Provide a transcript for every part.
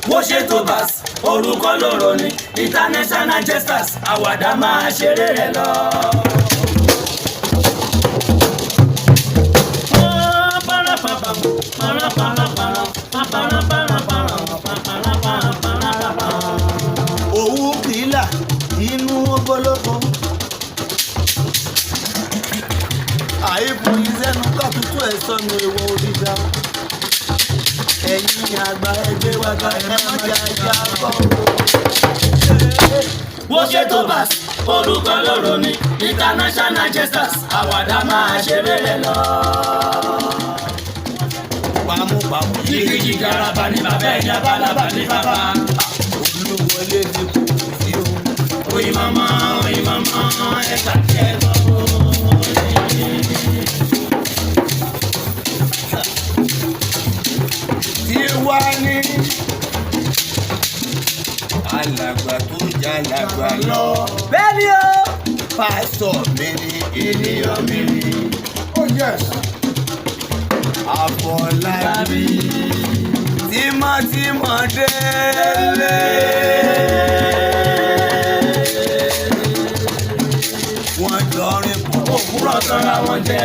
Bó ṣe tó bas orúkọ lóró ni international jesters àwàdà máa ṣeré rẹ lọ. Òwú kìlà inú ogolóko àìbù ìsẹ́nu kọ́tútù ẹ̀ sọnù èwo òrìṣà ẹ̀yin àgbà ẹgbẹ́ wa ká ẹ̀ má jà ìjà kọ́. Bó ṣe tó bas orúkọ lóró ni international jesters àwàdà máa ṣeré rẹ lọ. Pàmùpàmù Jìgìjìgì araba ni bàbá ẹ̀yìn abálábà ní bàbá. olúwọlé ti kù sí o. Oyin mama ẹ̀ka jẹ́ bọ́. Tiwa ní alàgbà tó jà làgbà lọ. Bẹ́ẹ̀ni o. Pásítọ̀ mi ni ènìyàn mi ni. Oh yes. Àfọlábí tímọ́tímọ́ délé. Wọ́n jọ rìn pọ̀. Òkúrọ̀ sanra wọn jẹ.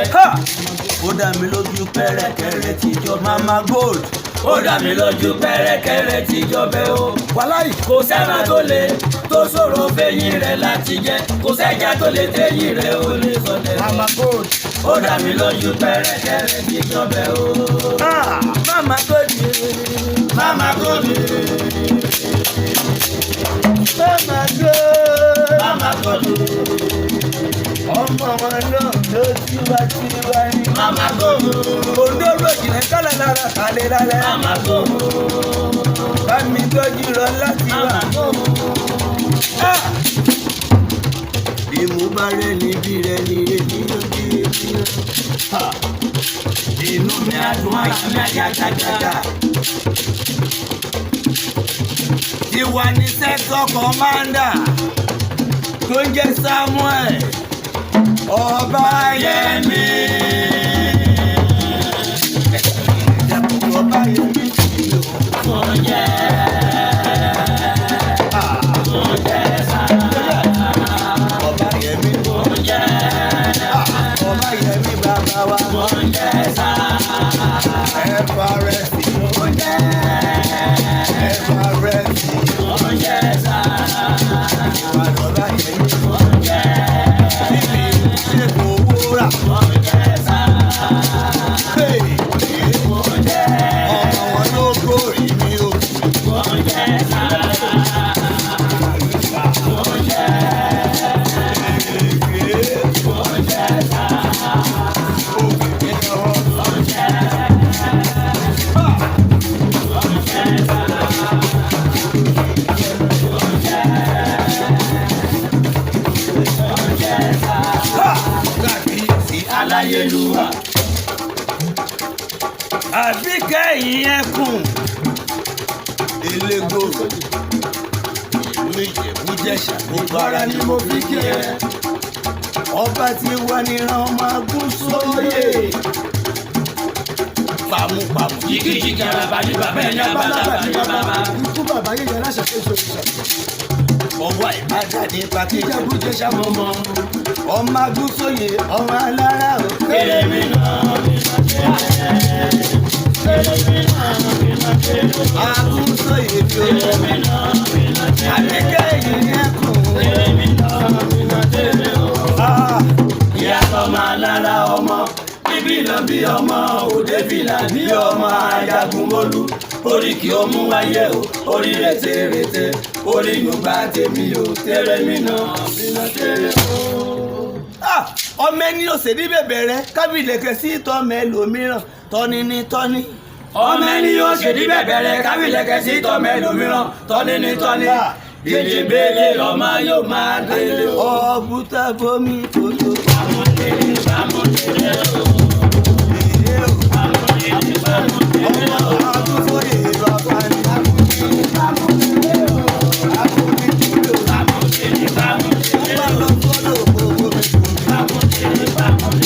Ó dá mi lójú pẹ́rẹ́kẹ́rẹ́ tíjọ Mama Gold. Ó dá mi lójú pẹ́rẹ́kẹ́rẹ́ tíjọ bẹ́ẹ̀ o. Wàláì kò sẹ́ran tó le tó ṣòro fẹ́yìn rẹ̀ láti jẹ. Kò sẹ́jà tó lè tẹ́yìn rẹ̀ ó lè sọdẹ̀. Mama Gold. Ó dá mi lójú pẹ́rẹ́kẹ́rẹ́ tíjọ bẹ́ẹ̀ o. Mama Gold. Mama Gold. Mama Gold. Mama Gold. Ọmọ wọn náà ló tiwa ní. Mama Gold. Òdòdó ìjìnlẹ̀ kálẹ̀ lára kálẹ̀ lálẹ́. Mama Gold. Bámi tọ́jú lọ láti wà. Mama Gold. Bí mo bá rẹ̀ níbi rẹ̀ ní èdè lójú èdè. Inú mi á dùn àyà mi á yá gágá. Tiwa ní sẹ́kọ̀ kọ́mándà tó ń jẹ́ Samuel Ọbáyẹmí. Ọbáyẹmí ti o. Mo jẹ́ sá. Ọbáyẹmí. Mo jẹ́ Ọbáyẹmí bàbá wa. mo jẹ́ sá. Ẹ̀fàrẹ́sì. Mo jẹ́ Ẹ̀fàrẹ́sì. mo jẹ́ sá. Ìwà Ọbáyẹmí. Mo jẹ́ Níbi ìṣègùn owó rà. mo jẹ́ sá. Ọmọ wọn ló gòrì mi o. Mo jẹ́ sá. Mo jẹ́ mo jẹ́ sá. Aláyélúwà. Àbí kẹ́yìn ẹkùn elégò ìlú Ìjẹ̀bú-Jẹ̀ṣà gbogbo ara ni mo fi kí ẹ. Ọba tí wà níran máa gún sóyè. Pàmùpàmù Jìgìjìgì araba ni bàbá ẹ̀yìn abálábà ní bàbá. Ikú bàbá yẹ̀yẹ̀ aláṣẹ tó ṣe òṣìṣẹ́. ọwọ́ ìbàdàn ní pàkíjà Ìjẹ̀bú-Jẹ̀ṣà Mo mọ̀ ọmọ agúnsóyè ọmọ alára òkè. èmi náà mi náà kéré. Èmi náà mi náà kéré. Agúnsóyè bí o. Èmi náà mi náà kéré. Àbíkẹ́ yìí ẹkùn. Èmi náà mi náà kéré o. Ìyàtọ̀ máa lára ọmọ. Bíbí lọ bí ọmọ òde fìlà bí ọmọ Ajagunmólú. Orí kì ó mú wáyé o, orí rètérètè, orí yóò tèmi o, tèrè mi náà mi náà kéré o. Ọmọ ẹni òsèdí bẹ̀bẹ̀ rẹ kábìlẹ̀kẹ̀ sí ìtọ́mọ ẹlòmíràn tọ́ni ní tọ́ni. Ọmọ ẹni yóò ṣèdí bẹ̀bẹ̀rẹ̀ kábìlẹ̀kẹ̀ sí tọ́mọ ẹlòmíràn tọ́ni ní tọ́ni. Ìdìbèlè ọmọ yóò máa délé o. Ọ̀bùtà bomi kojú. Bámúdélé bámúdélé o. Bámúdélé o. Ọmọ agúnsóyè bàbá ni. Bámúdélé bámúdélé o. Ọmọ lọ sọ́dọ̀ gbogbo mi. Bámúdélé bámúdélé.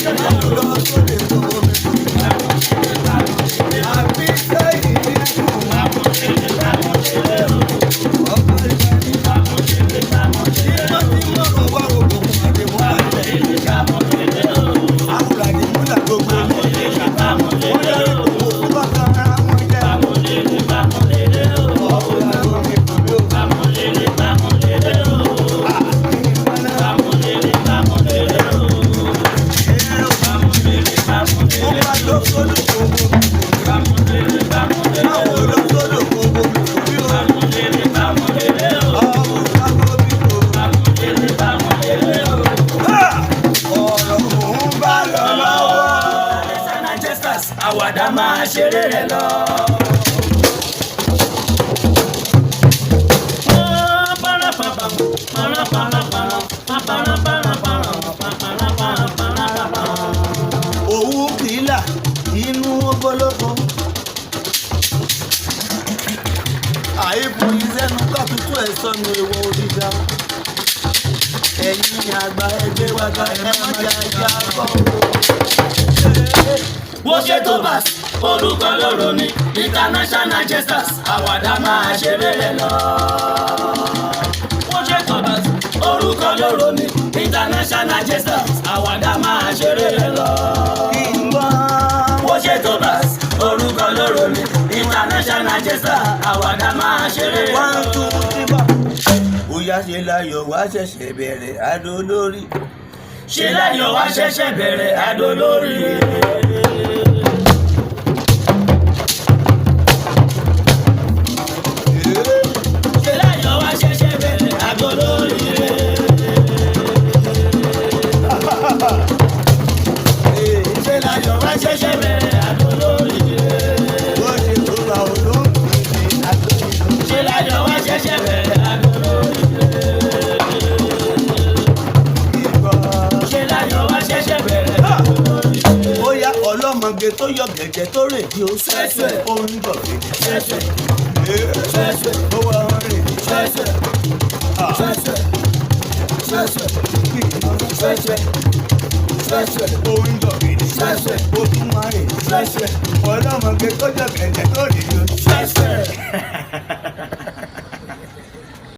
àwàdà máa ṣeré rẹ̀ lọ. òwú kìlà inú ogologo àìfún ìsẹ́nu kàtútù ẹ̀ sọnù èèwọ̀ òdìjà ẹ̀yin àgbà ẹgbẹ́ wa ga ẹ̀ má jà ìjà kọ́. Wọ́n ṣe tó bá orúkọ lóró ní international jesters àwàdà máa ṣeré rẹ̀ lọ. Wọ́n ṣe tó bá orúkọ lóró ní international jesters àwàdà máa ṣeré rẹ̀ lọ. Wọ́n ṣe tó bá orúkọ lóró ní international jesters àwàdà máa ṣeré rẹ̀ lọ. 1 2 3 bóyá ṣe láyọ̀ wá ṣẹ̀ṣẹ̀ bẹ̀rẹ̀ adó lórí. Ṣe láyọ̀ wá ṣẹ̀ṣẹ̀ bẹ̀rẹ̀ adó lórí. ọlọ́mọge tó yọ gẹ̀gẹ̀ tó rè di oṣù ó ń bọ̀ gẹ̀gẹ̀ ó wà ń rè di ó ń bọ̀ gẹ̀gẹ̀ ó tún wá rè di ọlọ́mọge tó yọ gẹ̀gẹ̀ tó rè di oṣù.